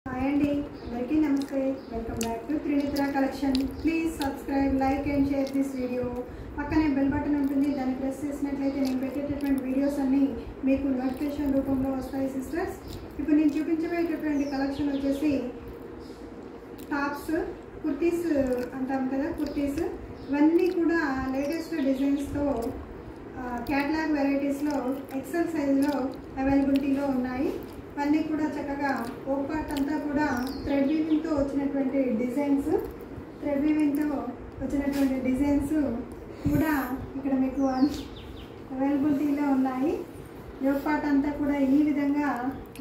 Hi Andy, namaste. Welcome back to Trinitra Collection. Please subscribe, like and share this video. పక్కనే bell button ఉంటుంది, దాన్ని press చేసినట్లయితే నేను పెట్టేటటువంటి వీడియోస్ అన్నీ మీకు నోటిఫికేషన్ రూపంలో వస్తాయి సిస్టర్స్. ఇప్పుడు నేను చూపించబోయేటటువంటి కలెక్షన్ వచ్చేసి టాప్స్, కుర్తీస్ అంటాం కదా, కుర్తీస్ ఇవన్నీ కూడా లేటెస్ట్ డిజైన్స్తో క్యాటలాగ్ వెరైటీస్లో ఎక్సెల్ సైజులో అవైలబిలిటీలో ఉన్నాయి. ఇవన్నీ కూడా చక్కగా ఒక పార్ట్ అంతా కూడా థ్రెడ్ వీవింగ్తో వచ్చినటువంటి డిజైన్స్ కూడా ఇక్కడ మీకు అవైలబిలిటీలో ఉన్నాయి. ఒక పార్ట్ అంతా కూడా ఈ విధంగా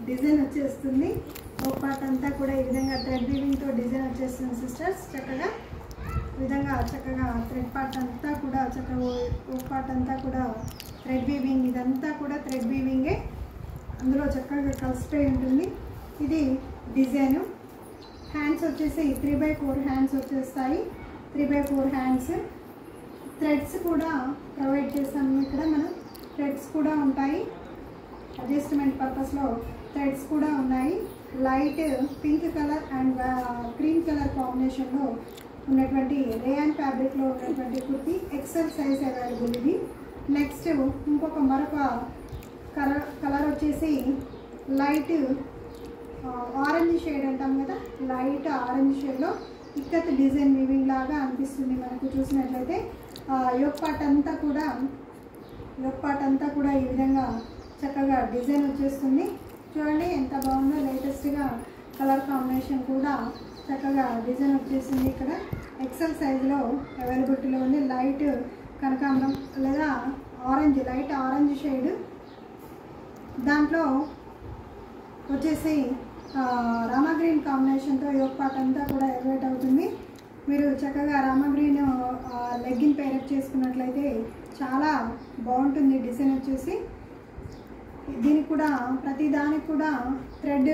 డిజైన్ వచ్చేస్తుంది. ఒక పార్ట్ అంతా కూడా ఈ విధంగా థ్రెడ్ వీవింగ్తో డిజైన్ వచ్చేస్తుంది సిస్టర్స్. చక్కగా థ్రెడ్ పార్ట్ అంతా కూడా చక్కగా ఒక పార్ట్ అంతా కూడా థ్రెడ్ వీవింగ్, ఇదంతా కూడా థ్రెడ్ వీవింగే, అందులో చక్కగా కలిసిపోయి ఉంటుంది. ఇది డిజైన్. హ్యాండ్స్ వచ్చేసి 3/4 హ్యాండ్స్ వచ్చేస్తాయి. 3/4 హ్యాండ్స్. థ్రెడ్స్ కూడా ప్రొవైడ్ చేస్తాము. ఇక్కడ మనం థ్రెడ్స్ కూడా ఉంటాయి, అడ్జస్ట్మెంట్ పర్పస్లో థ్రెడ్స్ కూడా ఉన్నాయి. Light pink colour and green colour కాంబినేషన్లో ఉన్నటువంటి రేయాన్ ఫ్యాబ్రిక్లో ఉన్నటువంటి కుర్తీ ఎక్సెల్ సైజ్ అవైలబుల్ ఇది. నెక్స్ట్ మరొక కలర్ వచ్చేసి లైట్ ఆరెంజ్ షేడ్ అంటాం కదా, లైట్ ఆరెంజ్ షేడ్లో ఇక్కత్ డిజైన్ వీవింగ్ లాగా అనిపిస్తుంది మనకు చూసినట్లయితే. యోక్ పార్ట్ అంతా కూడా ఈ విధంగా చక్కగా డిజైన్ వచ్చేస్తుంది. చూడండి ఎంత బాగుందో, లేటెస్ట్గా కలర్ కాంబినేషన్ కూడా చక్కగా డిజైన్ వచ్చేసింది. ఇక్కడ ఎక్సెల్ సైజులో అవైలబిలిటీలో ఉంది. లైట్ కనకాంబరం లేదా ఆరెంజ్, లైట్ ఆరెంజ్ షేడ్, దాంట్లో వచ్చేసి రామా గ్రీన్ కాంబినేషన్తో యోక్ పార్ట్ అంతా కూడా ఎలివేట్ అవుతుంది. మీరు చక్కగా రామా గ్రీన్ లెగ్గిన్ పేరప్ చేసుకున్నట్లయితే చాలా బాగుంటుంది డిజైన్ వచ్చేసి. దీనికి కూడా ప్రతి దానికి కూడా థ్రెడ్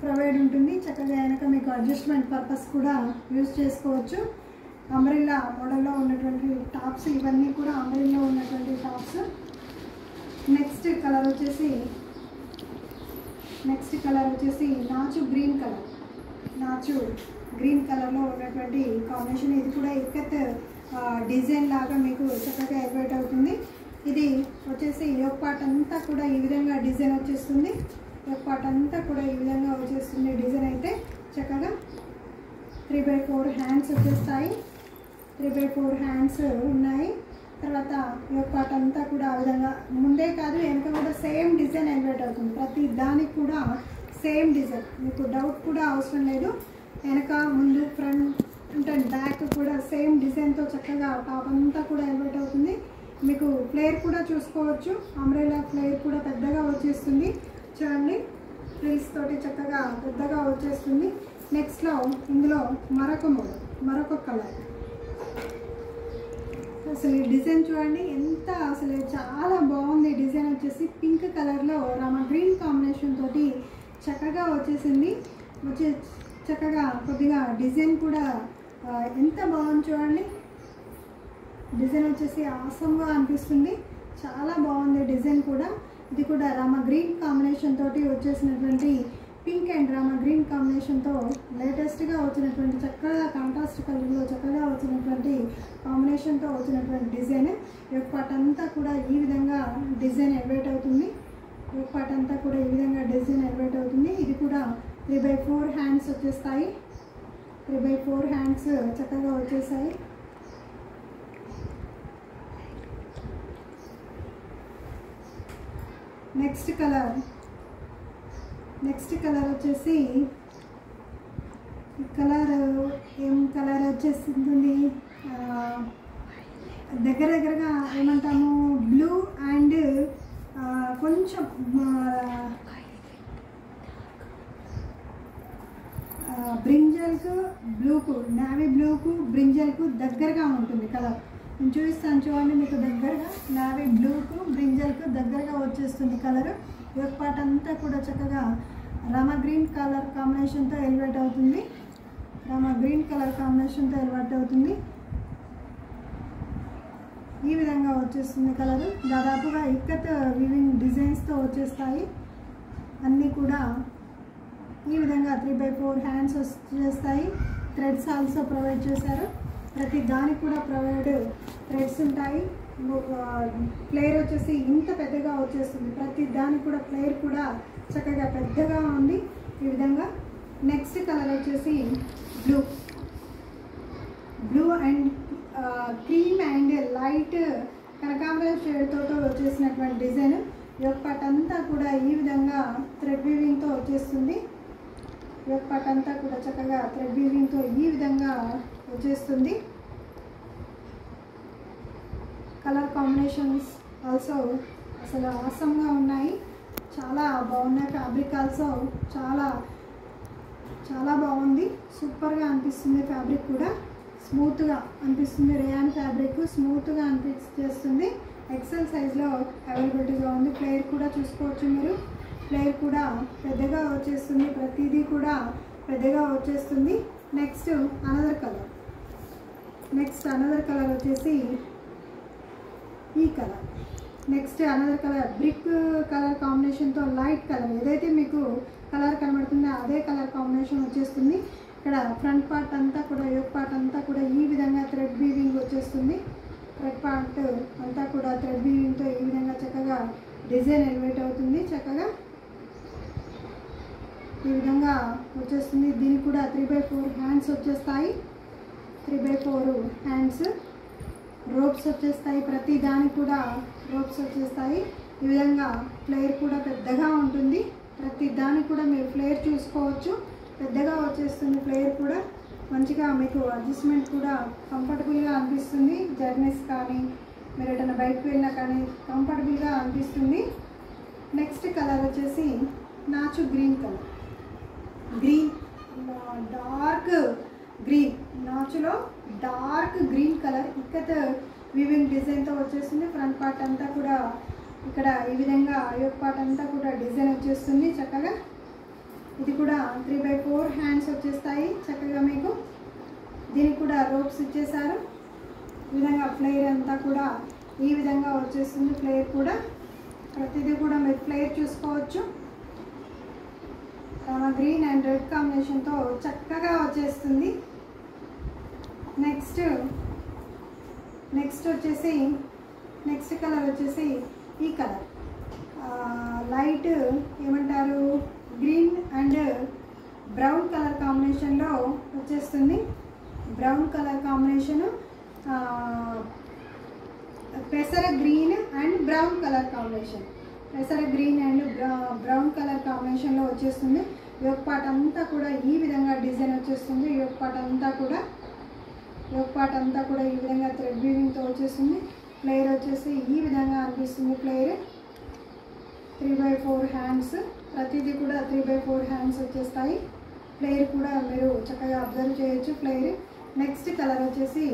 ప్రొవైడ్ ఉంటుంది. చక్కగా వెనక మీకు అడ్జస్ట్మెంట్ పర్పస్ కూడా యూజ్ చేసుకోవచ్చు. అంబ్రెల్లా మోడల్లో ఉన్నటువంటి టాప్స్, ఇవన్నీ కూడా అంబ్రెల్లా ఉన్నటువంటి టాప్స్. నెక్స్ట్ కలర్ వచ్చేసి నాచు గ్రీన్ కలర్లో ఉన్నటువంటి కాంబినేషన్. ఇది కూడా ఇక్కత్ డిజైన్ లాగా మీకు చక్కగా ఎలివేట్ అవుతుంది. ఇది వచ్చేసి యోక్ పార్ట్ అంతా కూడా ఈ విధంగా డిజైన్ వచ్చేస్తుంది. డిజైన్ అయితే చక్కగా 3/4 హ్యాండ్స్ వచ్చేస్తాయి. 3/4 హ్యాండ్స్ ఉన్నాయి. తర్వాత యోక్ పార్ట్ అంతా కూడా ఆ విధంగా ముందే కాదు వెనక కూడా సేమ్ డిజైన్ ఎలివేట్ అవుతుంది. ప్రతి దానికి కూడా సేమ్ డిజైన్, మీకు డౌట్ కూడా అవసరం లేదు. వెనక ముందు ఫ్రంట్ అండ్ బ్యాక్ కూడా సేమ్ డిజైన్తో చక్కగా టాప్ అంతా కూడా ఎలివేట్ అవుతుంది. మీకు ఫ్లేర్ కూడా చూసుకోవచ్చు. అంబ్రెల్లా ఫ్లేర్ కూడా పెద్దగా వచ్చేస్తుంది. చూడండి, ఫ్రిల్స్ తోటి చక్కగా పెద్దగా వచ్చేస్తుంది. నెక్స్ట్లో ఇందులో మరొక కలర్. అసలు ఈ డిజైన్ చూడండి ఎంత, అసలు చాలా బాగుంది. డిజైన్ వచ్చేసి పింక్ కలర్లో రామా గ్రీన్ కాంబినేషన్ తోటి చక్కగా వచ్చేసింది. చక్కగా కొద్దిగా డిజైన్ కూడా ఎంత బాగుంది చూడండి. డిజైన్ వచ్చేసి ఆసంగా అనిపిస్తుంది. చాలా బాగుంది డిజైన్ కూడా. ఇది కూడా రామా గ్రీన్ కాంబినేషన్ తోటి వచ్చేసినటువంటి పింక్ అండ్ రామా గ్రీన్ కాంబినేషన్తో లేటెస్ట్గా వచ్చినటువంటి చక్కగా కాంట్రాస్ట్ కలర్లో చక్కగా వచ్చినటువంటి కాంబినేషన్తో వచ్చినటువంటి డిజైన్. యోక్ పార్ట్ అంతా కూడా ఈ విధంగా డిజైన్ ఎలివేట్ అవుతుంది. ఇది కూడా 3/4 హ్యాండ్స్ వచ్చేస్తాయి. 3/4 హ్యాండ్స్ చక్కగా వచ్చేసాయి. నెక్స్ట్ కలర్ వచ్చేసి ఏం కలర్ వచ్చేస్తుంది, దగ్గరగా ఏమంటాము, బ్లూ అండ్ కొంచెం బ్రింజల్కు బ్లూకు, నావీ బ్లూకు బ్రింజల్కు దగ్గరగా ఉంటుంది కలర్. నేను చూపిస్తాను చూడండి, మీకు దగ్గరగా నావీ బ్లూకు బ్రింజల్కు దగ్గరగా వచ్చేస్తుంది కలర్. యోక్ పార్ట్ అంతా కూడా చక్కగా రామా గ్రీన్ కలర్ కాంబినేషన్తో ఎలివేట్ అవుతుంది. ఈ విధంగా వచ్చేస్తుంది కలర్. దాదాపుగా ఇక్కత్ వీవింగ్ డిజైన్స్తో వచ్చేస్తాయి అన్నీ కూడా. ఈ విధంగా 3/4 హ్యాండ్స్ వచ్చేస్తాయి. థ్రెడ్స్ ఆల్సో ప్రొవైడ్ చేశారు. ప్రతి దానికి కూడా థ్రెడ్స్ ఉంటాయి. ప్లేయర్ వచ్చేసి ఇంత పెద్దగా వచ్చేస్తుంది. ప్రతి దానికి కూడా ప్లేయర్ కూడా చక్కగా పెద్దగా ఉంది ఈ విధంగా. నెక్స్ట్ కలర్ వచ్చేసి blue and cream and light కనకాంబరం షేడ్తో వచ్చేసినటువంటి డిజైన్. యోక్ పార్ట్ అంతా కూడా ఈ విధంగా థ్రెడ్ వీవింగ్తో వచ్చేస్తుంది. యోక్ పార్ట్ అంతా కూడా చక్కగా థ్రెడ్ వీవింగ్తో ఈ విధంగా వచ్చేస్తుంది. కలర్ కాంబినేషన్స్ ఆల్సో అసలు ఆసంగా ఉన్నాయి, చాలా బాగున్నాయి. ఫ్యాబ్రిక్ ఆల్సో చాలా చాలా బాగుంది, సూపర్గా అనిపిస్తుంది. ఫ్యాబ్రిక్ కూడా స్మూత్గా అనిపిస్తుంది. రేయాన్ ఫ్యాబ్రిక్ స్మూత్గా అనిపిస్తుంది. ఎక్సెల్ సైజ్లో అవైలబిలిటీగా ఉంది. ప్లేయర్ కూడా చూసుకోవచ్చు మీరు. ప్లేయర్ కూడా పెద్దగా వచ్చేస్తుంది. ప్రతిదీ కూడా పెద్దగా వచ్చేస్తుంది. నెక్స్ట్ అనదర్ కలర్ వచ్చేసి ఈ colour. Next another colour brick colour కాంబినేషన్తో లైట్ కలర్, ఏదైతే మీకు కలర్ కనబడుతుందో అదే కలర్ కాంబినేషన్ వచ్చేస్తుంది. ఇక్కడ ఫ్రంట్ పార్ట్ అంతా కూడా యోక్ పార్ట్ అంతా కూడా ఈ విధంగా థ్రెడ్ వీవింగ్ వచ్చేస్తుంది. ఫ్రంట్ పార్ట్ అంతా కూడా థ్రెడ్ వీవింగ్తో ఈ విధంగా చక్కగా డిజైన్ ఎలివేట్ అవుతుంది. చక్కగా ఈ విధంగా వచ్చేస్తుంది. దీనికి కూడా 3/4 హ్యాండ్స్ వచ్చేస్తాయి. 3/4 హ్యాండ్స్, రోప్స్ వచ్చేస్తాయి. ప్రతి దానికి కూడా రోప్స్ వచ్చేస్తాయి. ఈ విధంగా ఫ్లేర్ కూడా పెద్దగా ఉంటుంది. ప్రతి దానికి కూడా మీరు ఫ్లేర్ చూసుకోవచ్చు, పెద్దగా వచ్చేస్తుంది. ఫ్లేర్ కూడా మంచిగా మీకు అడ్జస్ట్మెంట్ కూడా కంఫర్టబుల్గా అనిపిస్తుంది. జర్నీస్ కానీ మీరు ఎటైనా బయటకు వెళ్ళినా కానీ కంఫర్టబుల్గా అనిపిస్తుంది. నెక్స్ట్ కలర్ వచ్చేసి నాచు గ్రీన్ కలర్. డార్క్ గ్రీన్, నాచులో dark green colour ikat weaving డిజైన్తో వచ్చేస్తుంది. ఫ్రంట్ పార్ట్ అంతా కూడా ఇక్కడ ఈ విధంగా యోక్ పార్ట్ అంతా కూడా డిజైన్ వచ్చేస్తుంది చక్కగా. ఇది కూడా 3/4 హ్యాండ్స్ వచ్చేస్తాయి చక్కగా మీకు. దీనికి కూడా రోప్స్ ఇచ్చేసారు. ఈ విధంగా ఫ్లేర్ అంతా కూడా ఈ విధంగా వచ్చేస్తుంది. ఫ్లేర్ కూడా ప్రతిదీ కూడా మీరు ఫ్లేర్ చూసుకోవచ్చు. గ్రీన్ అండ్ రెడ్ కాంబినేషన్తో చక్కగా వచ్చేస్తుంది. నెక్స్ట్ కలర్ వచ్చేసి ఈ కలర్ లైట్ ఏమంటారు గ్రీన్ అండ్ బ్రౌన్ కలర్ కాంబినేషన్లో వచ్చేస్తుంది. బ్రౌన్ కలర్ కాంబినేషన్, పెసర green and brown colour combination. పెసర గ్రీన్ అండ్ బ్రౌన్ కలర్ కాంబినేషన్లో వచ్చేస్తుంది. యోక్ పార్ట్ అంతా కూడా ఈ విధంగా డిజైన్ వచ్చేస్తుంది. యోక్ పార్ట్ అంతా కూడా ఈ విధంగా థ్రెడ్ వీవింగ్తో వచ్చేస్తుంది. ప్లేయర్ వచ్చేసి ఈ విధంగా అనిపిస్తుంది. ప్లేయర్ 3/4 హ్యాండ్స్, ప్రతిదీ కూడా 3/4 హ్యాండ్స్ వచ్చేస్తాయి. ప్లేయర్ కూడా మీరు చక్కగా అబ్జర్వ్ చేయొచ్చు. ప్లేయర్ నెక్స్ట్ కలర్ వచ్చేసి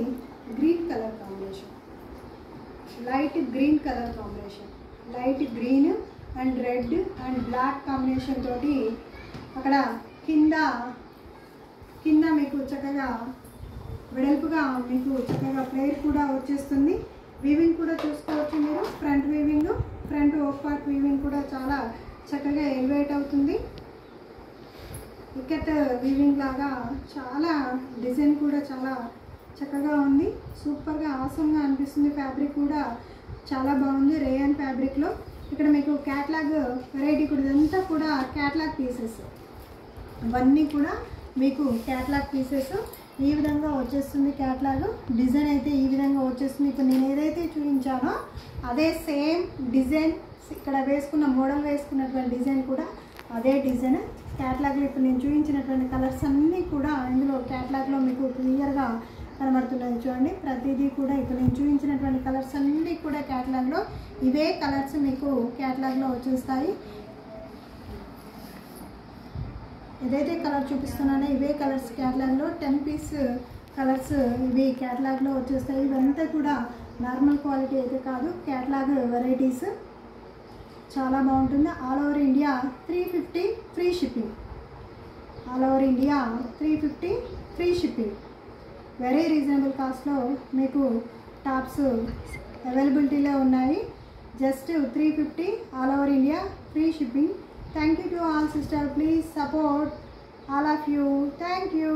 green colour combination, light green colour combination. Light green and red and black combination తోటి అక్కడ కింద మీకు చక్కగా వెడల్పుగా మీకు చక్కగా ప్లేయర్ కూడా వచ్చేస్తుంది. వీవింగ్ కూడా చూసుకోవచ్చు మీరు. Front weaving, front yoke part weaving కూడా చాలా చక్కగా ఎలివేట్ అవుతుంది. ఇక్కత్ వీవింగ్ లాగా చాలా డిజైన్ కూడా చాలా చక్కగా ఉంది. సూపర్గా ఆసంగా అనిపిస్తుంది. ఫ్యాబ్రిక్ కూడా చాలా బాగుంది. రేయాన్ ఫ్యాబ్రిక్లో ఇక్కడ మీకు క్యాట్లాగ్ వెరైటీ కూడా, ఇదంతా కూడా క్యాట్లాగ్ పీసెస్. ఇవన్నీ కూడా మీకు క్యాట్లాగ్ పీసెస్ ఈ విధంగా వచ్చేస్తుంది. క్యాట్లాగ్ డిజైన్ అయితే ఈ విధంగా వచ్చేస్తుంది. ఇప్పుడు నేను ఏదైతే చూపించానో అదే సేమ్ డిజైన్, ఇక్కడ మోడల్ వేసుకున్నటువంటి డిజైన్ కూడా అదే డిజైన్ క్యాట్లాగ్లో. ఇప్పుడు నేను చూపించినటువంటి కలర్స్ అన్నీ కూడా ఇందులో క్యాట్లాగ్లో మీకు క్లియర్గా కనబడుతున్నాయి చూడండి. ప్రతిదీ కూడా ఇప్పుడు నేను చూపించినటువంటి కలర్స్ అన్నీ కూడా క్యాట్లాగ్లో ఇవే కలర్స్ మీకు క్యాట్లాగ్లో వచ్చేస్తాయి. ఏదైతే కలర్ చూపిస్తున్నానో ఇవే కలర్స్ క్యాట్లాగ్లో 10 పీస్ కలర్స్ ఇవి క్యాట్లాగ్లో వచ్చేస్తాయి. ఇవంతా కూడా నార్మల్ క్వాలిటీ అయితే కాదు, క్యాట్లాగ్ వెరైటీస్. చాలా బాగుంటుంది. All over India 350 free shipping. All over India 350 free shipping. Very reasonable కాస్ట్లో మీకు టాప్స్ అవైలబిలిటీలో ఉన్నాయి. Just 350 all over India free shipping. Thank you to all sister. Please support all of you. Thank you.